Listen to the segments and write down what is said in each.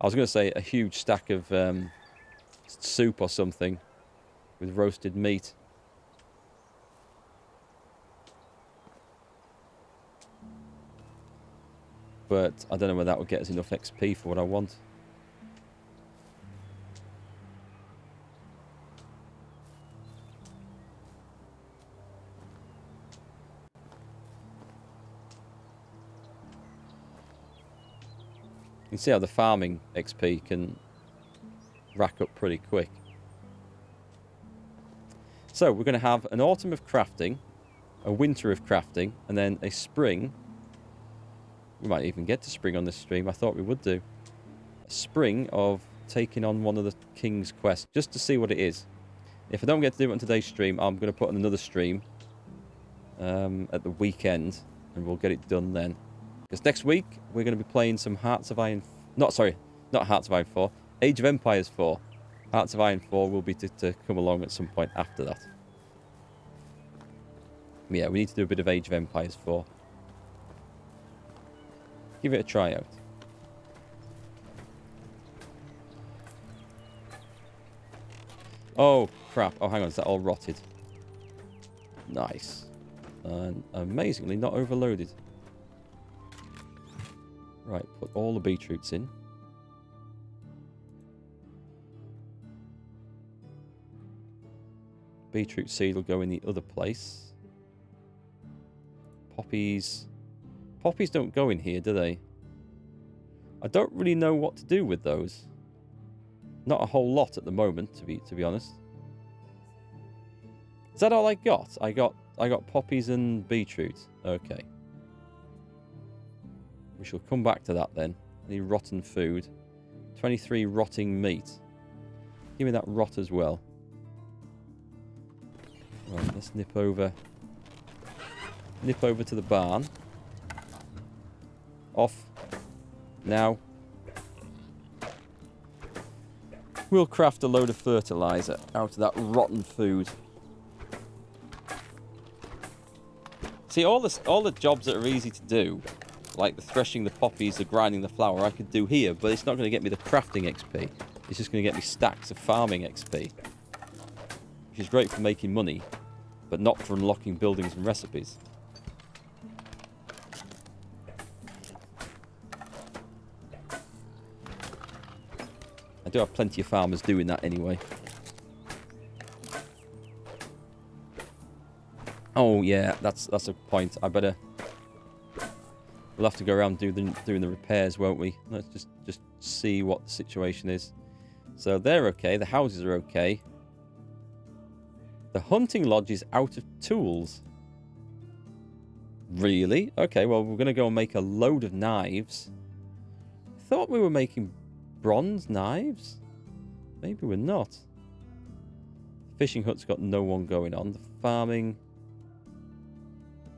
I was going to say a huge stack of soup or something with roasted meat. But I don't know whether that would get us enough XP for what I want. You can see how the farming XP can rack up pretty quick. So we're going to have an autumn of crafting, a winter of crafting, and then a spring. We might even get to spring on this stream. I thought we would do. A spring of taking on one of the king's quests, just to see what it is. If I don't get to do it on today's stream, I'm going to put on another stream at the weekend, and we'll get it done then. Because next week, we're going to be playing some Hearts of Iron... not Hearts of Iron 4. Age of Empires 4. Hearts of Iron 4 will be to come along at some point after that. Yeah, we need to do a bit of Age of Empires 4. Give it a try out. Oh, crap. Oh, hang on. Is that all rotted? Nice. And amazingly not overloaded. Right, put all the beetroots in. Beetroot seed will go in the other place. Poppies... Poppies don't go in here, do they? I don't really know what to do with those. Not a whole lot at the moment, to be honest. Is that all I got? I got poppies and beetroot. Okay. We shall come back to that then. Any rotten food. 23 rotting meat. Give me that rot as well. Right, let's nip over. Nip over to the barn. Off. Now. We'll craft a load of fertilizer out of that rotten food. See, all the jobs that are easy to do, like the threshing the poppies, the grinding the flour, I could do here, but it's not going to get me the crafting XP. It's just going to get me stacks of farming XP. Which is great for making money, but not for unlocking buildings and recipes. I do have plenty of farmers doing that anyway. Oh yeah, that's a point. I better... We'll have to go around doing the repairs, won't we? Let's just see what the situation is. So they're okay. The houses are okay. The hunting lodge is out of tools. Really? Okay, well, we're going to go and make a load of knives. I thought we were making bronze knives? Maybe we're not. The fishing hut's got no one going on. The farming...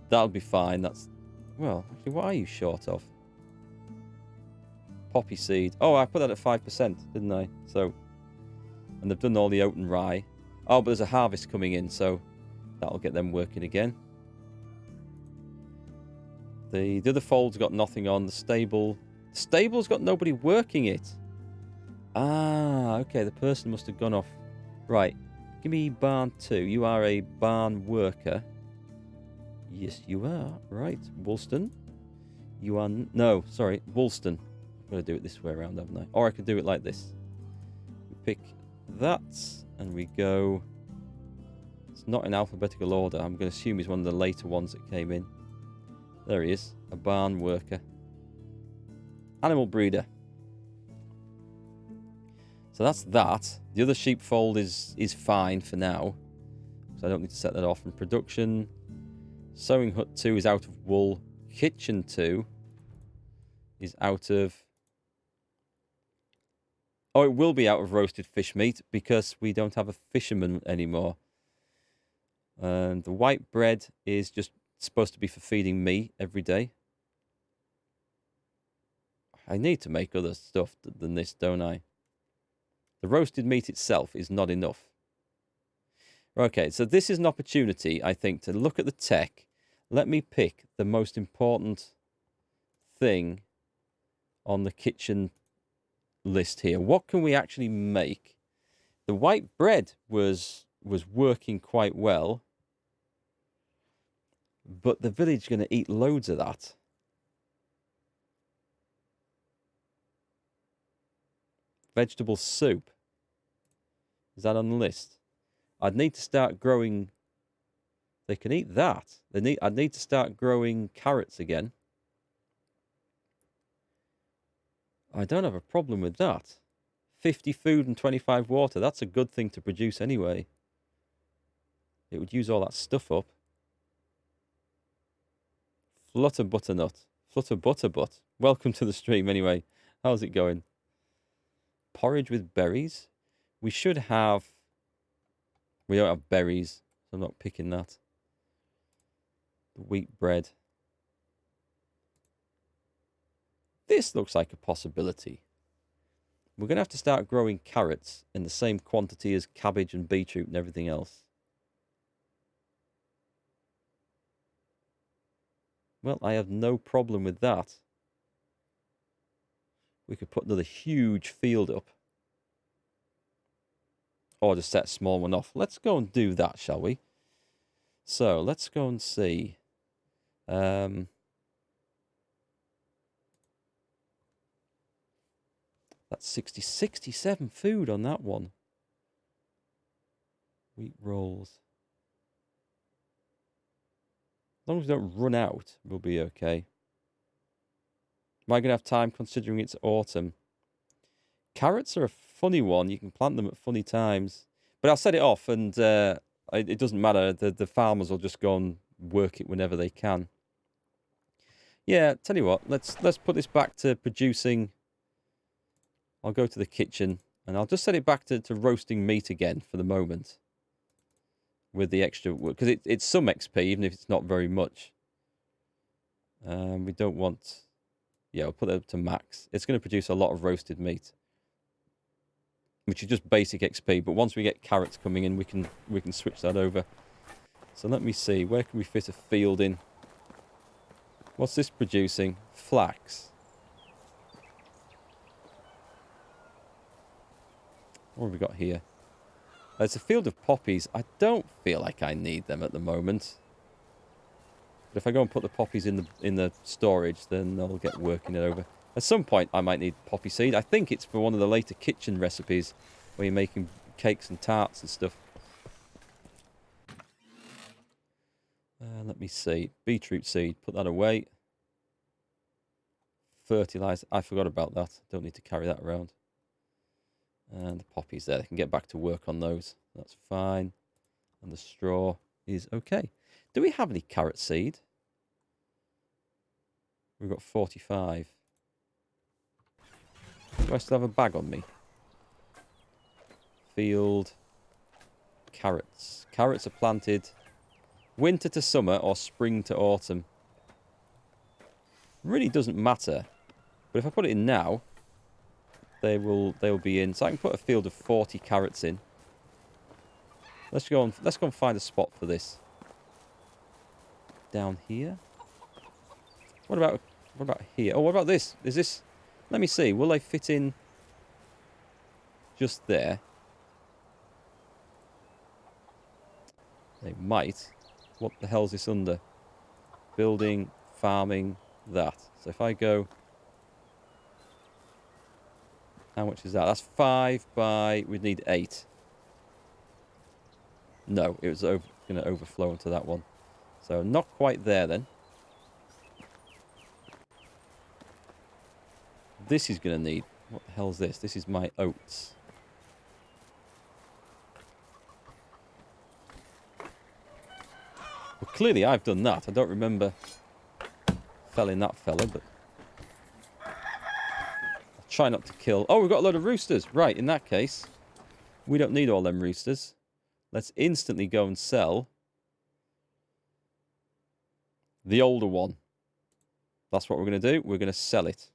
That'll be fine. That's... Well, actually, what are you short of? Poppy seed. Oh, I put that at 5%, didn't I? So... And they've done all the oat and rye. Oh, but there's a harvest coming in, so... That'll get them working again. The other fold's got nothing on. The stable... The stable's got nobody working it. Ah, okay. The person must have gone off. Right. Give me barn 2. You are a barn worker. Yes, you are. Right. Woolston. You are... No, sorry. Woolston. I've got to do it this way around, haven't I? Or I could do it like this. We pick that, and we go... It's not in alphabetical order. I'm going to assume he's one of the later ones that came in. There he is. A barn worker. Animal breeder. So that's that. The other sheepfold is fine for now. So I don't need to set that off. And production... Sewing hut 2 is out of wool. Kitchen 2 is out of... Oh, it will be out of roasted fish meat because we don't have a fisherman anymore. And the white bread is just supposed to be for feeding me every day. I need to make other stuff than this, don't I? The roasted meat itself is not enough. Okay, so this is an opportunity, I think, to look at the tech. Let me pick the most important thing on the kitchen list here. What can we actually make? The white bread was working quite well, but the village is going to eat loads of that. Vegetable soup. Is that on the list? I'd need to start growing. They can eat that. I'd need to start growing carrots again. I don't have a problem with that. 50 food and 25 water. That's a good thing to produce anyway. It would use all that stuff up. Flutter butternut. Flutter butterbutt. Welcome to the stream anyway. How's it going? Porridge with berries. We should have... We don't have berries, so I'm not picking that. The wheat bread. This looks like a possibility. We're going to have to start growing carrots in the same quantity as cabbage and beetroot and everything else. Well, I have no problem with that. We could put another huge field up. Or just set a small one off. Let's go and do that, shall we? So, let's go and see. That's 67 food on that one. Wheat rolls. As long as we don't run out, we'll be okay. Am I going to have time considering it's autumn? Carrots are a funny one. You can plant them at funny times. But I'll set it off and it doesn't matter. The farmers will just go and work it whenever they can. Yeah, tell you what. Let's put this back to producing... I'll go to the kitchen and I'll just set it back to roasting meat again for the moment. With the extra wood. Because it's some XP, even if it's not very much. We don't want... Yeah, I'll put it up to max. It's going to produce a lot of roasted meat. Which is just basic XP. But once we get carrots coming in, we can switch that over. So let me see. Where can we fit a field in? What's this producing? Flax. What have we got here? It's a field of poppies. I don't feel like I need them at the moment. But if I go and put the poppies in the storage, then I'll get working it over. At some point, I might need poppy seed. I think it's for one of the later kitchen recipes where you're making cakes and tarts and stuff. Let me see. Beetroot seed. Put that away. Fertilizer. I forgot about that. Don't need to carry that around. And the poppies there. They can get back to work on those. That's fine. And the straw is okay. Do we have any carrot seed? We've got 45. Do I still have a bag on me? Field. Carrots. Carrots are planted winter to summer or spring to autumn. Really doesn't matter. But if I put it in now, they will be in. So I can put a field of 40 carrots in. Let's go and find a spot for this. Down here. What about here? Oh, what about this? Is this... Let me see. Will they fit in just there? They might. What the hell's this under? Building, farming, that. So if I go... How much is that? That's 5 by... We'd need 8. No, it was going to overflow into that one. So not quite there then. This is going to need... What the hell's this? This is my oats. Well, clearly I've done that. I don't remember felling that fella, but... I'll try not to kill... Oh, we've got a load of roosters. Right, in that case, we don't need all them roosters. Let's instantly go and sell the older one. That's what we're going to do. We're going to sell it.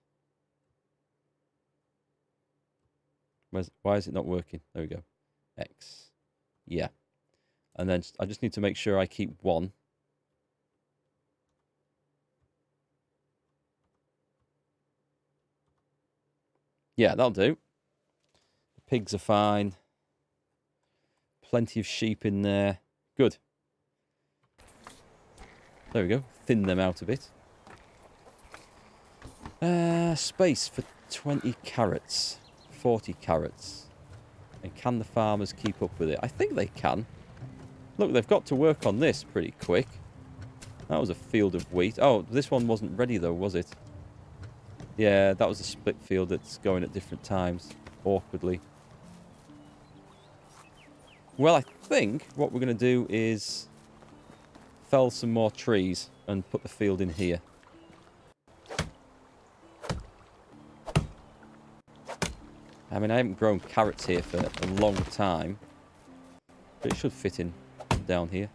Why is it not working? There we go. X. Yeah. And then I just need to make sure I keep one. Yeah, that'll do. The pigs are fine. Plenty of sheep in there. Good. There we go. Thin them out a bit. Space for 20 carrots. 40 carrots. And can the farmers keep up with it? I think they can. Look, they've got to work on this pretty quick. That was a field of wheat. Oh, this one wasn't ready though, was it? Yeah, that was a split field that's going at different times. Awkwardly. Well, I think what we're going to do is fell some more trees and put the field in here. I mean, I haven't grown carrots here for a long time, but it should fit in down here.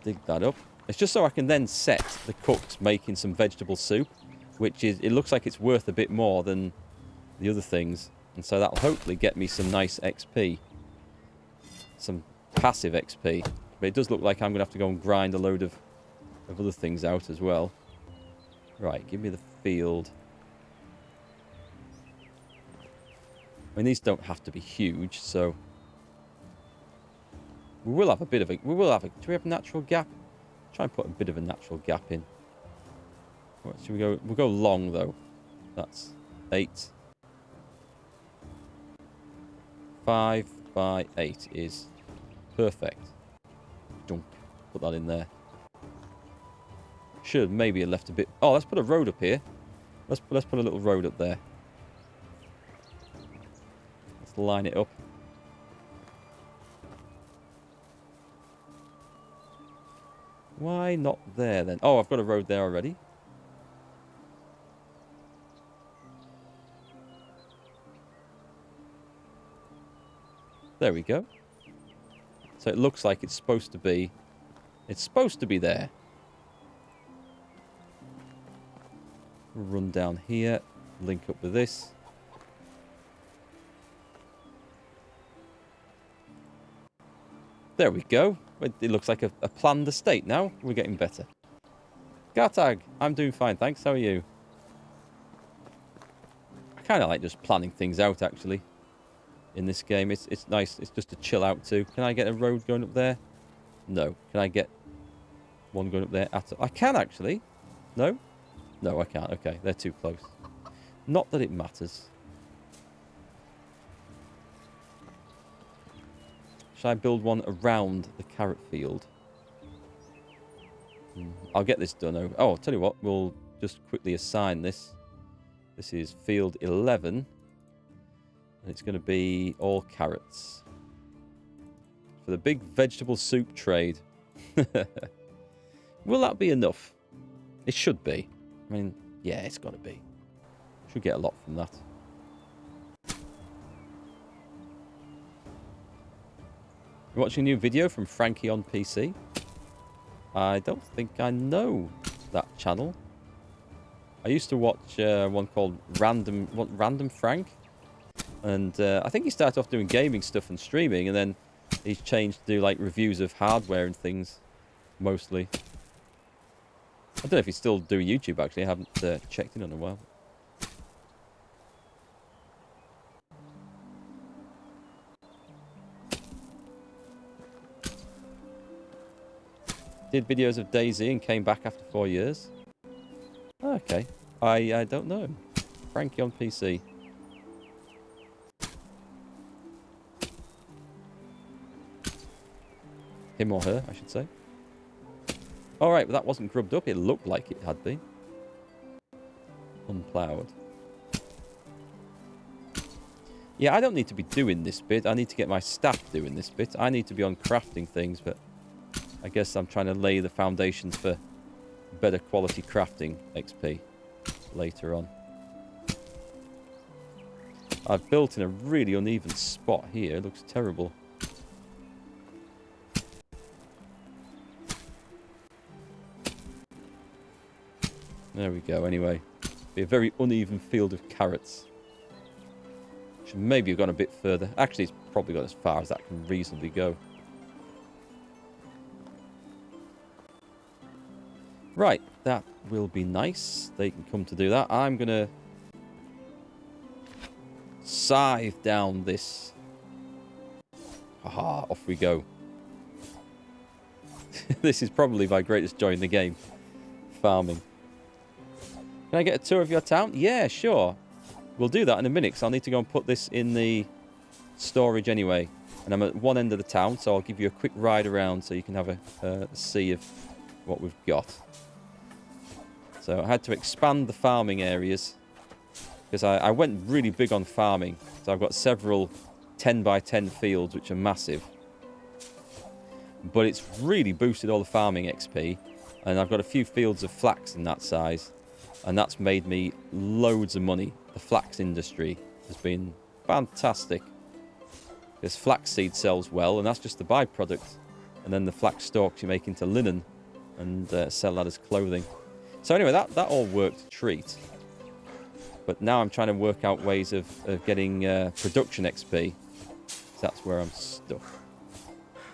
Dig that up. It's just so I can then set the cooks making some vegetable soup, which is, it looks like it's worth a bit more than the other things. And so that'll hopefully get me some nice XP. Some passive XP. But it does look like I'm going to have to go and grind a load of other things out as well. Right, give me the field. I mean, these don't have to be huge, so... We will have a bit of a... do we have a natural gap? Try and put a bit of a natural gap in. What, should we go? We'll go long, though. That's 8. 5 by 8 is perfect. Dunk. Put that in there. Should have maybe left a bit... Oh, let's put a road up here. Let's put a little road up there. Let's line it up. Why not there, then? Oh, I've got a road there already. There we go. So it looks like it's supposed to be... It's supposed to be there. Run down here. Link up with this. There we go. It looks like a planned estate now. We're getting better. Gartag, I'm doing fine, thanks. How are you? I kind of like just planning things out, actually. In this game, it's nice. It's just to chill out too. Can I get a road going up there? No. Can I get one going up there? I can, actually. No? No, I can't. Okay, they're too close. Not that it matters. Should I build one around the carrot field? I'll get this done. Oh, I'll tell you what. We'll just quickly assign this. This is field 11. And it's going to be all carrots. For the big vegetable soup trade. Will that be enough? It should be. I mean, yeah, it's got to be. Should get a lot from that. You're watching a new video from Frankie on PC? I don't think I know that channel. I used to watch one called Random Frank. And I think he started off doing gaming stuff and streaming, and then he's changed to do like reviews of hardware and things, mostly. I don't know if he's still doing YouTube, actually. I haven't checked in on a while. Did videos of DayZ and came back after 4 years. Okay. I don't know him. Frankie on PC. Him or her, I should say. Alright, but that wasn't grubbed up. It looked like it had been. Unploughed. Yeah, I don't need to be doing this bit. I need to get my staff doing this bit. I need to be on crafting things, but I guess I'm trying to lay the foundations for better quality crafting XP later on. I've built in a really uneven spot here. It looks terrible. There we go, anyway. Be a very uneven field of carrots. Should maybe have gone a bit further. Actually, it's probably got as far as that can reasonably go. Right, that will be nice. They can come to do that. I'm going to scythe down this. Haha, off we go. This is probably my greatest joy in the game. Farming. Can I get a tour of your town? Yeah, sure. We'll do that in a minute, because I'll need to go and put this in the storage anyway. And I'm at one end of the town, so I'll give you a quick ride around so you can have a see of what we've got. So I had to expand the farming areas, because I went really big on farming. So I've got several 10 by 10 fields, which are massive. But it's really boosted all the farming XP. And I've got a few fields of flax in that size. And that's made me loads of money. The flax industry has been fantastic. Because flaxseed sells well, and that's just the byproduct. And then the flax stalks you make into linen and sell that as clothing. So anyway, that all worked a treat. But now I'm trying to work out ways of getting production XP. That's where I'm stuck.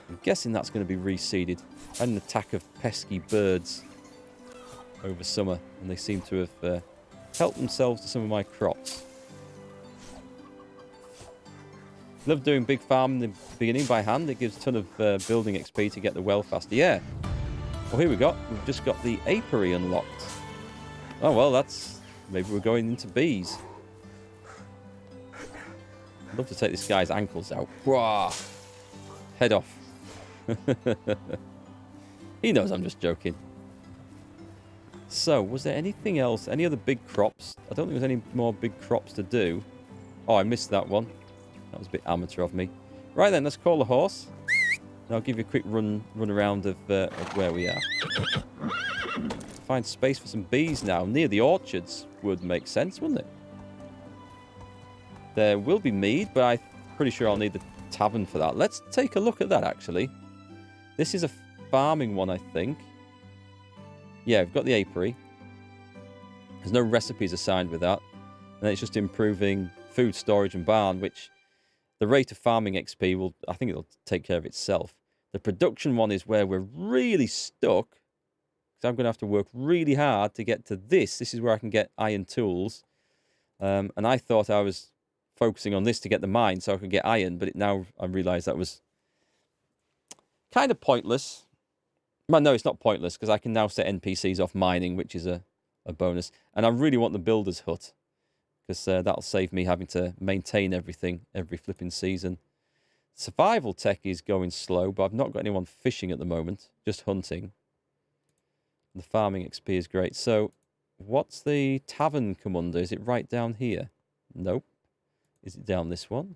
I'm guessing that's going to be reseeded. I had an attack of pesky birds over summer, and they seem to have helped themselves to some of my crops. Love doing big farm in the beginning by hand. It gives a ton of building XP to get the well faster. Yeah. Oh, here we go. We've just got the apiary unlocked. Oh, well, that's... Maybe we're going into bees. I'd love to take this guy's ankles out. Wah! Head off. He knows I'm just joking. So, was there anything else? Any other big crops? I don't think there's any more big crops to do. Oh, I missed that one. That was a bit amateur of me. Right then, let's call a horse. And I'll give you a quick run around of where we are. Find space for some bees now. Near the orchards would make sense, wouldn't it? There will be mead, but I'm pretty sure I'll need the tavern for that. Let's take a look at that, actually. This is a farming one, I think. Yeah, we've got the apiary. There's no recipes assigned with that. And it's just improving food storage and barn, which the rate of farming XP will, I think it'll take care of itself. The production one is where we're really stuck. So I'm going to have to work really hard to get to this. This is where I can get iron tools. And I thought I was focusing on this to get the mine so I could get iron. But now I realise that was kind of pointless. Well, no, it's not pointless because I can now set NPCs off mining, which is a bonus. And I really want the builder's hut because that'll save me having to maintain everything every flipping season. Survival tech is going slow, but I've not got anyone fishing at the moment, just hunting. The farming XP is great. So, what's the tavern come under? Is it right down here? Nope. Is it down this one?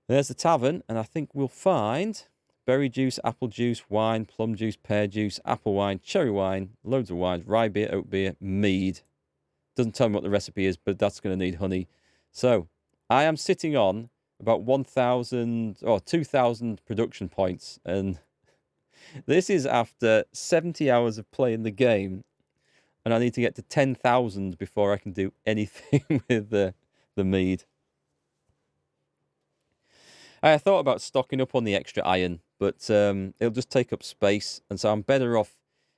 There's the tavern, and I think we'll find berry juice, apple juice, wine, plum juice, pear juice, apple wine, cherry wine, loads of wines, rye beer, oat beer, mead. Doesn't tell me what the recipe is, but that's going to need honey. So, I am sitting on about 1,000 or 2,000 production points, and this is after 70 hours of playing the game, and I need to get to 10,000 before I can do anything with the mead. I thought about stocking up on the extra iron, but it'll just take up space, and so I'm better off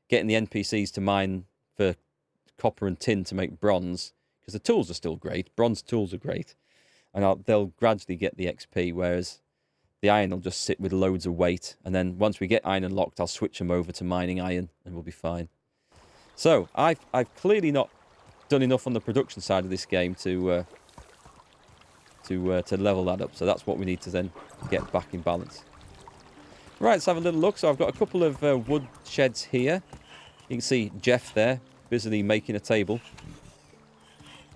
getting the NPCs to mine for copper and tin to make bronze, because the tools are still great. Bronze tools are great, and they'll gradually get the XP, whereas the iron will just sit with loads of weight, and then once we get iron unlocked, I'll switch them over to mining iron, and we'll be fine. So, I've clearly not done enough on the production side of this game to level that up, so that's what we need to then get back in balance. Right, let's have a little look. So I've got a couple of wood sheds here. You can see Jeff there, busily making a table.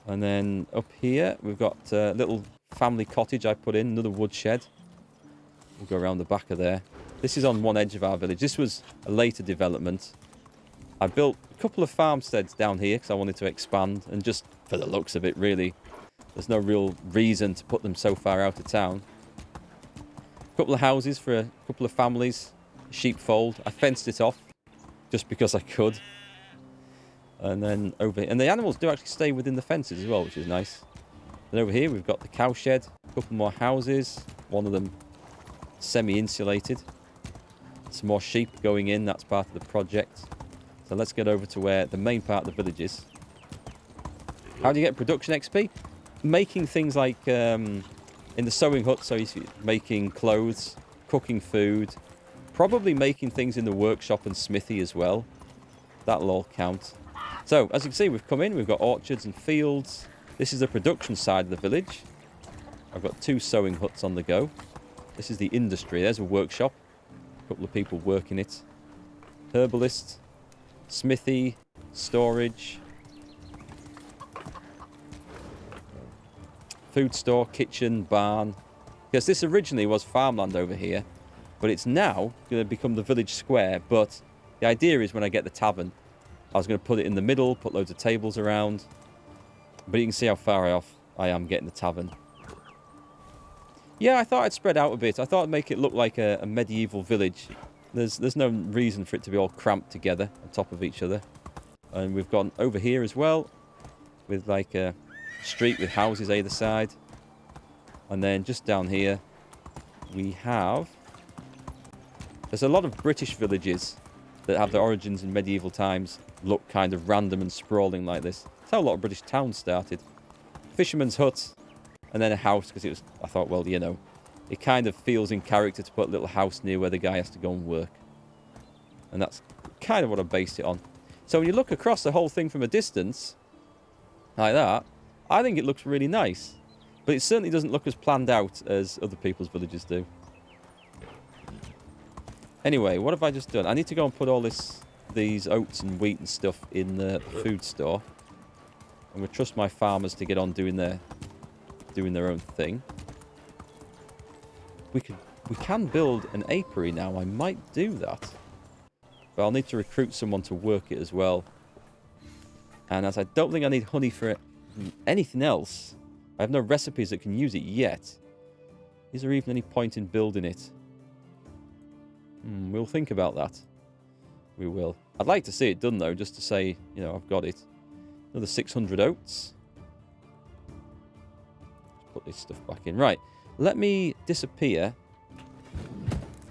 And then up here, we've got a little family cottage I put in, another wood shed. We'll go around the back of there. This is on one edge of our village. This was a later development. I built a couple of farmsteads down here because I wanted to expand, and just for the looks of it, really. There's no real reason to put them so far out of town. A couple of houses for a couple of families. A sheepfold. I fenced it off just because I could. And then over here. And the animals do actually stay within the fences as well, which is nice. Then over here we've got the cow shed. A couple more houses. One of them semi-insulated. Some more sheep going in. That's part of the project. So let's get over to where the main part of the village is. How do you get production XP? Making things like in the sewing hut, so you're making clothes, cooking food, probably making things in the workshop and smithy as well. That'll all count. So, as you can see, we've come in. We've got orchards and fields. This is the production side of the village. I've got 2 sewing huts on the go. This is the industry. There's a workshop. A couple of people working it. Herbalist, smithy, storage, food store, kitchen, barn. Because this originally was farmland over here, but it's now going to become the village square. But the idea is when I get the tavern, I was going to put it in the middle, put loads of tables around. But you can see how far off I am getting the tavern. Yeah, I thought I'd spread out a bit. I thought I'd make it look like a medieval village. There's no reason for it to be all cramped together on top of each other. And we've gone over here as well, with like a street with houses either side. And then just down here, we have... There's a lot of British villages that have their origins in medieval times look kind of random and sprawling like this. That's how a lot of British towns started. Fisherman's hut, and then a house, because it was, I thought, well, you know, it kind of feels in character to put a little house near where the guy has to go and work. And that's kind of what I based it on. So when you look across the whole thing from a distance, like that, I think it looks really nice. But it certainly doesn't look as planned out as other people's villages do. Anyway, what have I just done? I need to go and put all these oats and wheat and stuff in the food store. And we trust my farmers to get on doing their own thing. We can build an apiary now. I might do that. But I'll need to recruit someone to work it as well. And as I don't think I need honey for anything else, I have no recipes that can use it yet. Is there even any point in building it? We'll think about that. We will. I'd like to see it done, though, just to say, you know, I've got it. Another 600 oats. Let's put this stuff back in. Right. Let me disappear.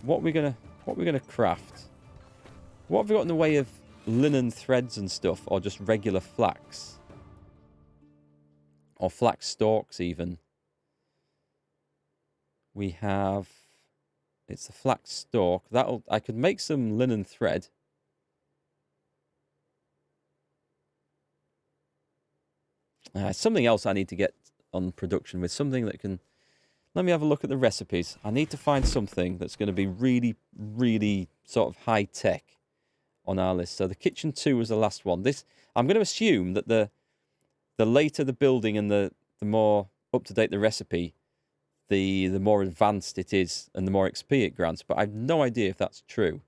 What we're gonna craft. What have we got in the way of linen threads and stuff, or just regular flax? Or flax stalks, even. We have... It's the flax stalk. I could make some linen thread. Something else I need to get on production with. Something that can... Let me have a look at the recipes. I need to find something that's going to be really, really sort of high-tech on our list. So the kitchen 2 was the last one. I'm going to assume that the later the building and the more up-to-date the recipe, the more advanced it is and the more XP it grants. But I have no idea if that's true.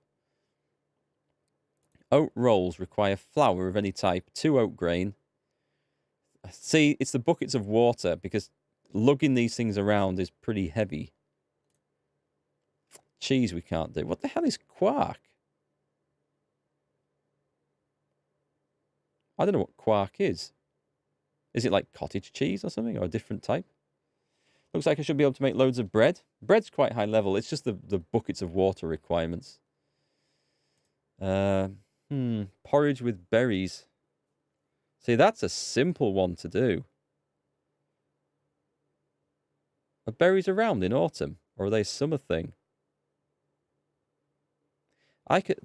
Oat rolls require flour of any type, 2 oat grain. See, it's the buckets of water, because lugging these things around is pretty heavy. Cheese we can't do. What the hell is quark? I don't know what quark is. Is it like cottage cheese or something, or a different type? Looks like I should be able to make loads of bread. Bread's quite high level. It's just the buckets of water requirements. Porridge with berries. See, that's a simple one to do. Are berries around in autumn, or are they a summer thing?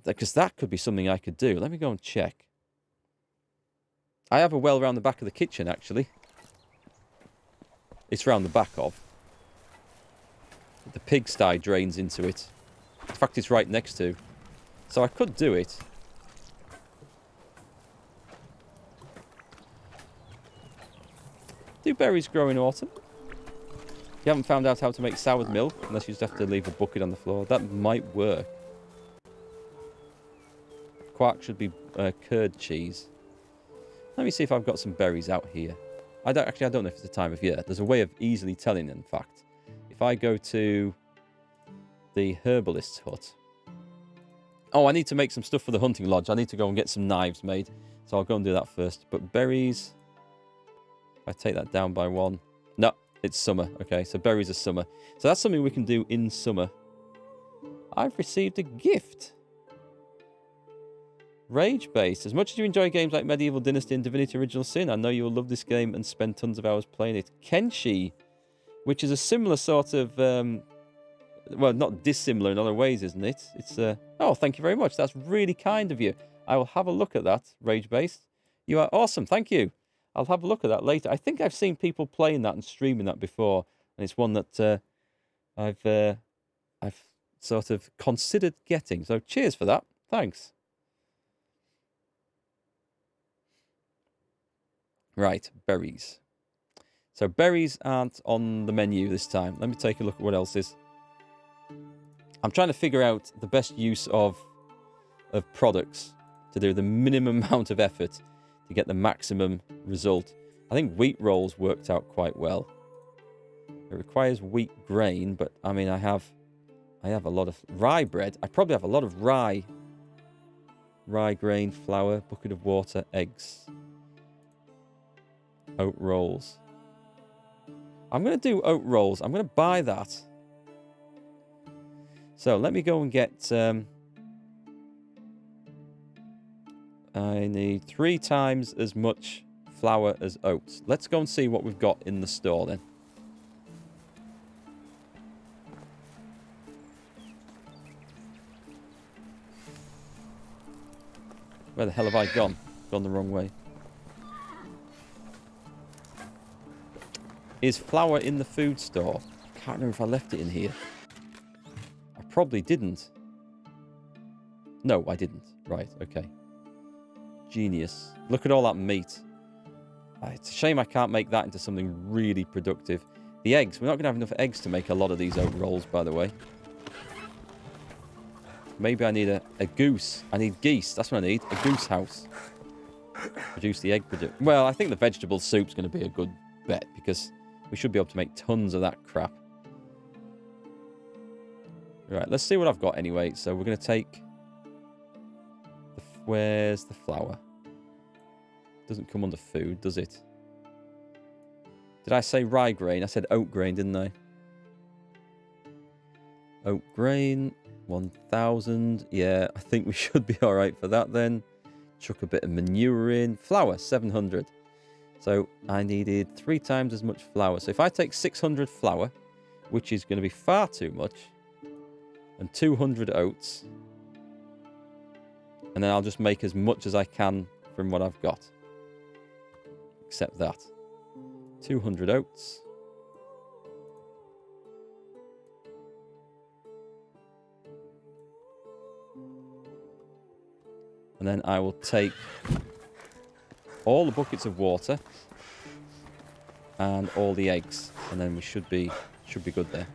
Because that could be something I could do. Let me go and check. I have a well around the back of the kitchen, actually. It's round the back of. The pigsty drains into it. In fact, it's right next to. So I could do it. Do berries grow in autumn? You haven't found out how to make soured milk, unless you just have to leave a bucket on the floor. That might work. Quark should be curd cheese. Let me see if I've got some berries out here. I don't know if it's the time of year. There's a way of easily telling, in fact. If I go to the herbalist's hut. Oh, I need to make some stuff for the hunting lodge. I need to go and get some knives made. So I'll go and do that first. But berries... I take that down by 1. No, it's summer. Okay, so berries are summer. So that's something we can do in summer. I've received a gift. Rage Base. As much as you enjoy games like Medieval Dynasty and Divinity Original Sin, I know you will love this game and spend tons of hours playing it. Kenshi, which is a similar sort of, well, not dissimilar in other ways, isn't it? It's, oh, thank you very much. That's really kind of you. I will have a look at that, Rage Base. You are awesome. Thank you. I'll have a look at that later. I think I've seen people playing that and streaming that before, and it's one that I've sort of considered getting. So cheers for that. Thanks. Right, berries. So berries aren't on the menu this time. Let me take a look at what else is. I'm trying to figure out the best use of products to do the minimum amount of effort to get the maximum result. I think wheat rolls worked out quite well. It requires wheat grain, but I mean I have a lot of rye bread. I probably have a lot of rye grain, flour, bucket of water, eggs. Oat rolls. I'm going to do oat rolls. I'm going to buy that. So let me go and get... I need 3 times as much flour as oats. Let's go and see what we've got in the store then. Where the hell have I gone? Gone the wrong way. Is flour in the food store? I can't remember if I left it in here. I probably didn't. No, I didn't. Right, okay. Genius. Look at all that meat. It's a shame I can't make that into something really productive. The eggs. We're not going to have enough eggs to make a lot of these oat rolls, by the way. Maybe I need a goose. I need geese. That's what I need. A goose house. Produce the egg. Well, I think the vegetable soup's going to be a good bet because we should be able to make tons of that crap. Right, let's see what I've got anyway. So we're going to take... Where's the flour? Doesn't come under food, does it? Did I say rye grain? I said oat grain, didn't I? Oat grain, 1,000. Yeah, I think we should be all right for that then. Chuck a bit of manure in. Flour, 700. So I needed 3 times as much flour. So if I take 600 flour, which is going to be far too much, and 200 oats, and then I'll just make as much as I can from what I've got. Except that. 200 oats. And then I will take all the buckets of water and all the eggs, and then we should be good there.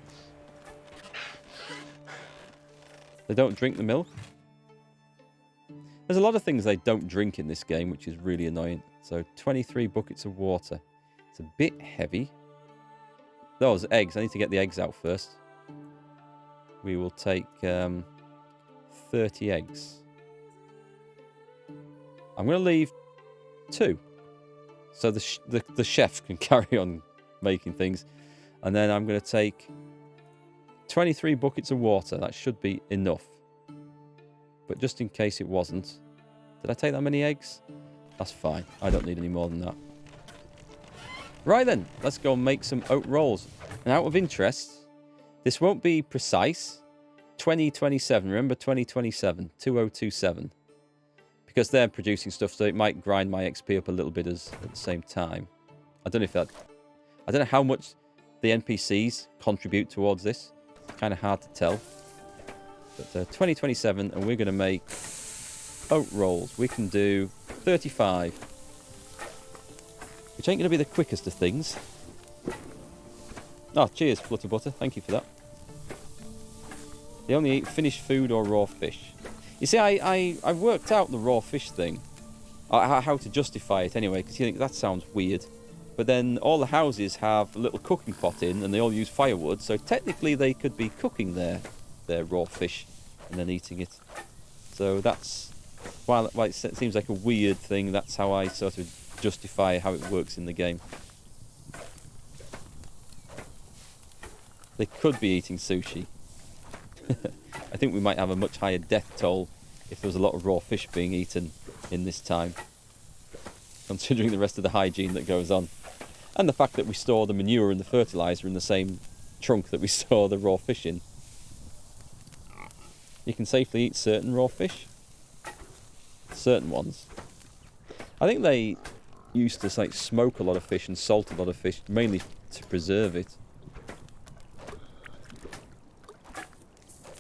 They don't drink the milk. There's a lot of things they don't drink in this game, which is really annoying. So 23 buckets of water. It's a bit heavy. Those eggs, I need to get the eggs out first. We will take 30 eggs. I'm going to leave 2. So the chef can carry on making things. And then I'm going to take 23 buckets of water. That should be enough. But just in case it wasn't. Did I take that many eggs? That's fine. I don't need any more than that. Right then. Let's go and make some oat rolls. And out of interest, this won't be precise. 2027. Remember 2027. 2027. Because they're producing stuff, so it might grind my XP up a little bit at the same time. I don't know if that... I don't know how much the NPCs contribute towards this. It's kind of hard to tell. But 2027, and we're going to make oat rolls. We can do 35. Which ain't going to be the quickest of things. Oh, cheers, Flutterbutter. Thank you for that. They only eat finished food or raw fish. You see, I worked out the raw fish thing. How to justify it anyway, because you think that sounds weird. But then all the houses have a little cooking pot in, and they all use firewood, so technically they could be cooking their raw fish and then eating it. So that's, while it seems like a weird thing, that's how I sort of justify how it works in the game. They could be eating sushi. I think we might have a much higher death toll if there was a lot of raw fish being eaten in this time, considering the rest of the hygiene that goes on. And the fact that we store the manure and the fertiliser in the same trunk that we store the raw fish in. You can safely eat certain raw fish. Certain ones. I think they used to like smoke a lot of fish and salt a lot of fish, mainly to preserve it.